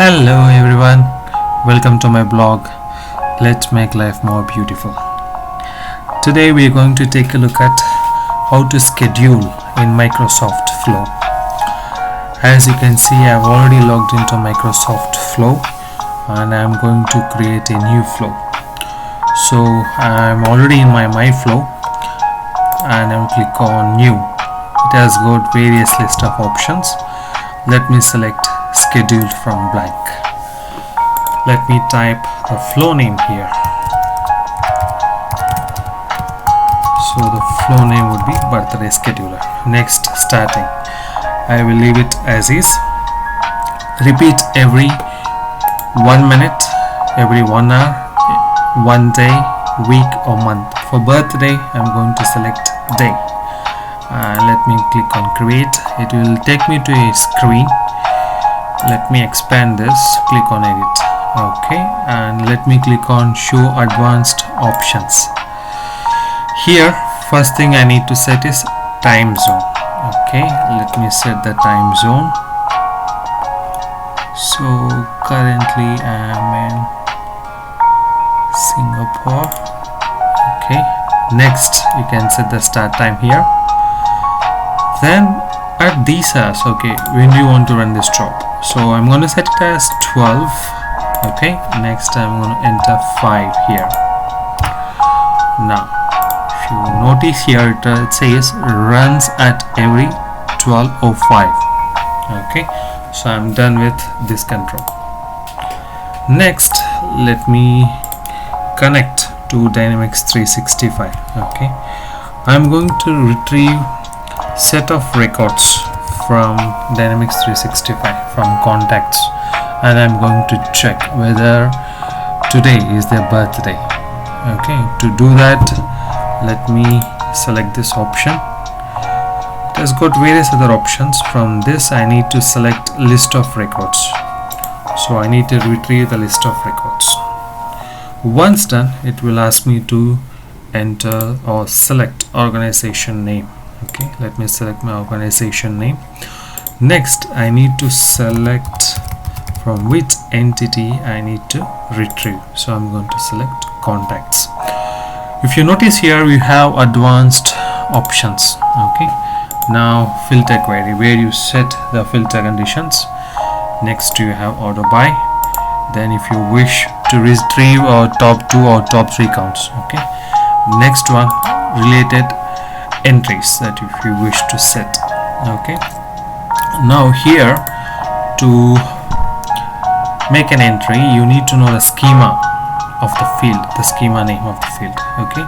Hello everyone, welcome to my blog. Let's make life more beautiful. Today we are going to take a look at how to schedule in Microsoft Flow. As you can see, I've already logged into Microsoft Flow and I'm going to create a new flow. So I'm already in my flow and I'll click on new. It has got various list of options. Let me select schedule from blank. Let me type the flow name here. So the flow name would be birthday scheduler. Next, starting. I will leave it as is. Repeat every 1 minute, every 1 hour, 1 day, week or month. For birthday, I'm going to select day. Let me click on create. It will take me to a screen. Let me expand this, click on edit. Okay, and let me click on show advanced options. Here, first thing I need to set is time zone. Okay, let me set the time zone. So currently I am in Singapore. Okay, next you can set the start time here. Then at these hours, okay, when do you want to run this job? So I'm going to set it as 12. Okay, next I'm going to enter 5 here. Now if you notice here, it says runs at every 12:05. Okay, so I'm done with this control. Next, let me connect to Dynamics 365. Okay, I'm going to retrieve set of records from Dynamics 365 from contacts, and I'm going to check whether today is their birthday. Okay, to do that, let me select this option. It has got various other options. From this I need to select list of records, so I need to retrieve the list of records. Once done, it will ask me to enter or select organization name. Okay, let me select my organization name. Next, I need to select from which entity I need to retrieve. So I'm going to select contacts. If you notice here, we have advanced options. Okay, now filter query, where you set the filter conditions. Next, you have order by. Then if you wish to retrieve our top 2 or top 3 counts. Okay, next one, related entries, that if you wish to set. Okay, now here, to make an entry, you need to know the schema of the field, the schema name of the field. Okay,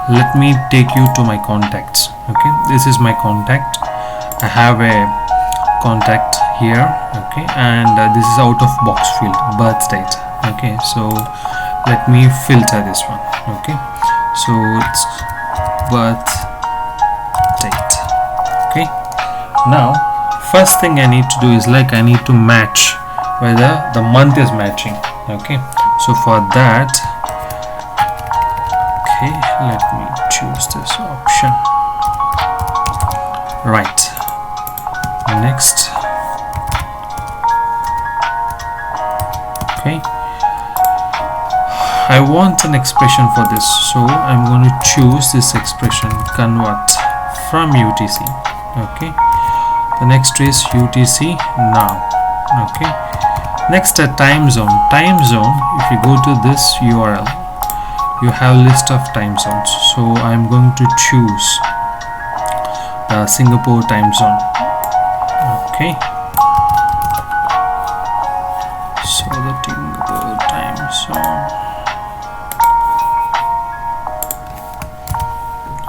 let me take you to my contacts. Okay, this is my contact. I have a contact here. Okay, and this is out of box field, birth date. Okay, so let me filter this one. Okay, so it's birth date. Okay, now first thing I need to do is I need to match whether the month is matching. Okay, so for that, okay, let me choose this option. Right, next. Okay, I want an expression for this, so I'm going to choose this expression, convert from UTC. Okay, the next is UTC now. Okay, next, a time zone. If you go to this URL, you have list of time zones, so I'm going to choose the Singapore time zone. Okay, so the Singapore time zone.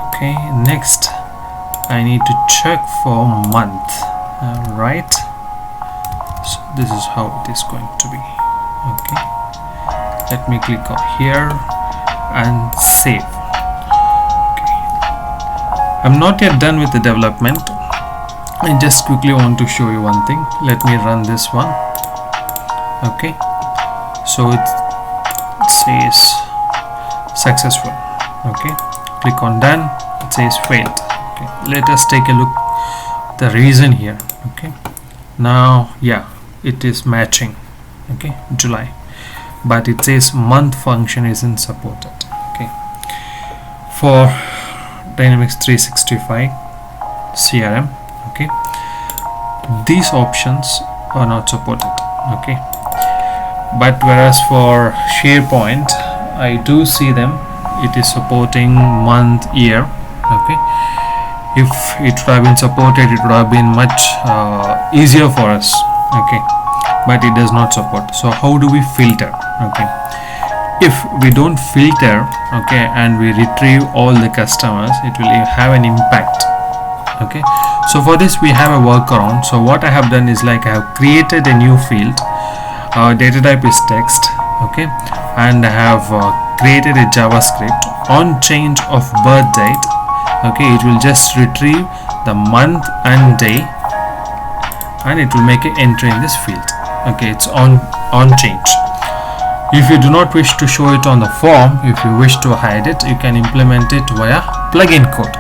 Okay, next I need to check for month. Right, so this is how it is going to be. Okay, let me click on here and save. Okay, I'm not yet done with the development. I just quickly want to show you one thing. Let me run this one. Okay, so it says successful. Okay, click on done. It says failed. Okay, let us take a look the reason here. Okay, now yeah, it is matching. okay, July, but it says month function isn't supported. Okay, for Dynamics 365 CRM, okay, these options are not supported. Okay, but whereas for SharePoint I do see them, it is supporting month, year. Okay, if it would have been supported, it would have been much easier for us. Okay, but it does not support. So how do we filter? Okay, if we don't filter, okay, and we retrieve all the customers, it will have an impact. Okay, so for this we have a workaround. So what I have done is, like, I have created a new field. Data type is text. Okay, and I have created a JavaScript. On change of birth date, okay, it will just retrieve the month and day, and it will make an entry in this field. Okay, it's on change. If you do not wish to show it on the form, if you wish to hide it, you can implement it via plugin code.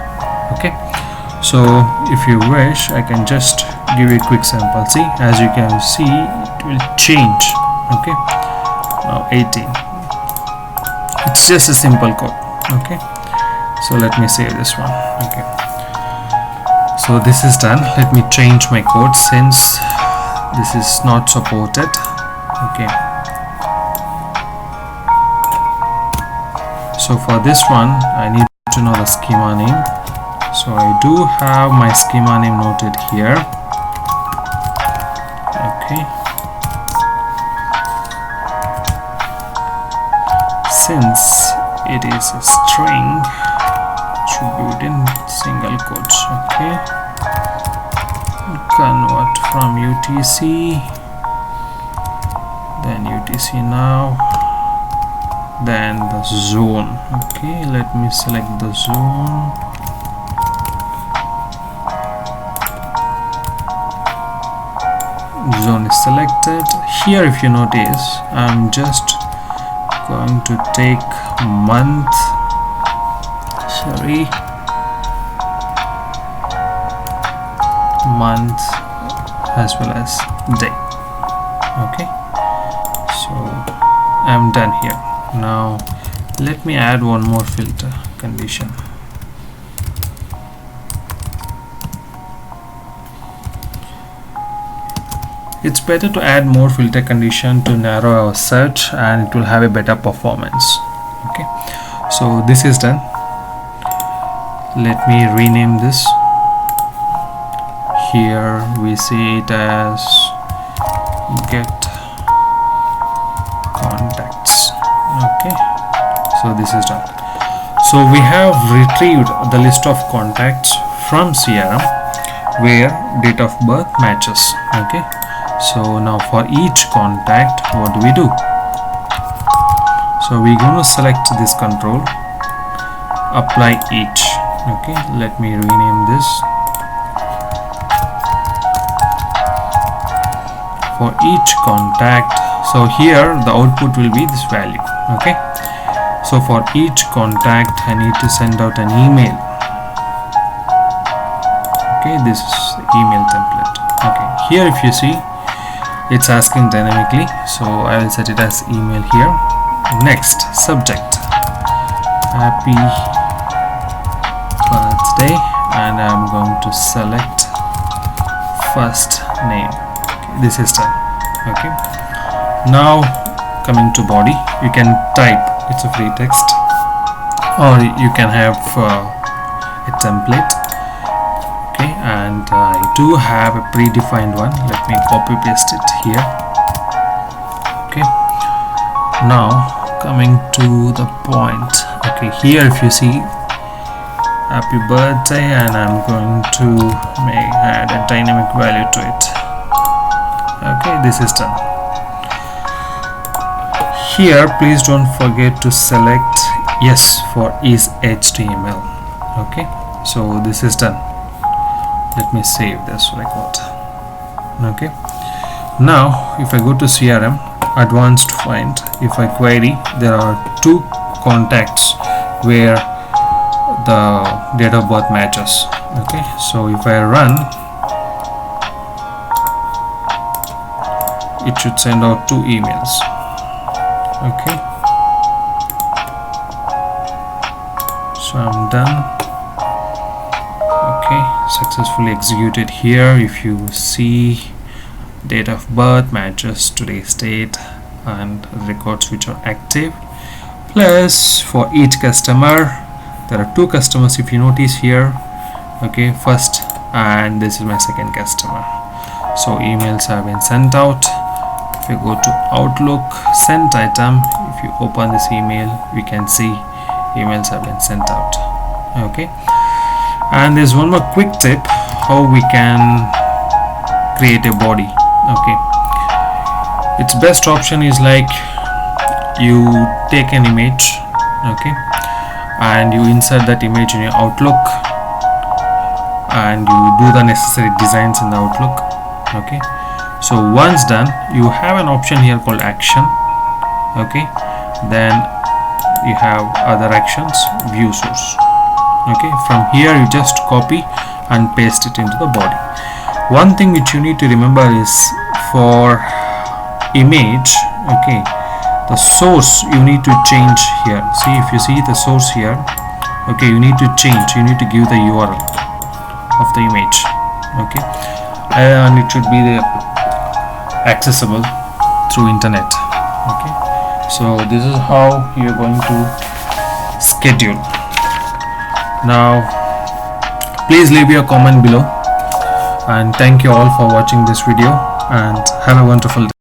Okay, so if you wish, I can just give you a quick sample. See, as you can see, it will change. Okay, now 18. It's just a simple code. Okay, so let me save this one. Okay, so this is done. Let me change my code since this is not supported. Okay, so for this one I need to know the schema name. So I do have my schema name noted here. Okay, since it is a string, it should be written single quotes. Okay, convert from UTC, then UTC now, then the zone. Okay, let me select the zone. Zone is selected. Here, if you notice, I'm just going to take month, month as well as day. Okay, so I'm done here. Now let me add one more filter condition. It's better to add more filter condition to narrow our search, and it will have a better performance. Okay, so this is done. Let me rename this. Here we see it as get contacts. Okay, so this is done. So we have retrieved the list of contacts from CRM where date of birth matches. Okay, so now for each contact, what do? So we're going to select this control, apply each. Okay, let me rename this. For each contact, so here the output will be this value. Okay, so for each contact I need to send out an email. Okay, this is the email template. Okay, here if you see, it's asking dynamically, so I will set it as email here. Next, subject, happy birthday, and I'm going to select first name. Okay, this is done. Okay, now coming to body, you can type, it's a free text, or you can have a template. Okay, and I do have a predefined one. Let me copy paste it here. Okay, now coming to the point. Okay, here if you see happy birthday, and I'm going to add a dynamic value to it. Okay, this is done. Here please don't forget to select yes for is HTML. Okay, so this is done. Let me save this record. Okay, now if I go to CRM advanced find, if I query, there are two contacts where the date of birth matches. Okay, so if I run, it should send out 2 emails. Okay, so I'm done. Okay, successfully executed. Here if you see, date of birth matches today's date and records which are active, plus for each customer there are 2 customers if you notice here. Okay, first, and this is my second customer. So emails have been sent out. If you go to Outlook sent item, if you open this email, we can see emails have been sent out. Okay, and there's one more quick tip how we can create a body. Okay, its best option is like you take an image, okay, and you insert that image in your Outlook and you do the necessary designs in the Outlook. Okay, so once done, you have an option here called action. Okay, then you have other actions, view source. Okay, from here you just copy and paste it into the body. One thing which you need to remember is for image, okay, the source you need to change here. See, if you see the source here, okay, you need to change, you need to give the URL of the image. Okay, and it should be accessible through internet. Okay, so this is how you're going to schedule. Now please leave your comment below, and thank you all for watching this video, and have a wonderful day.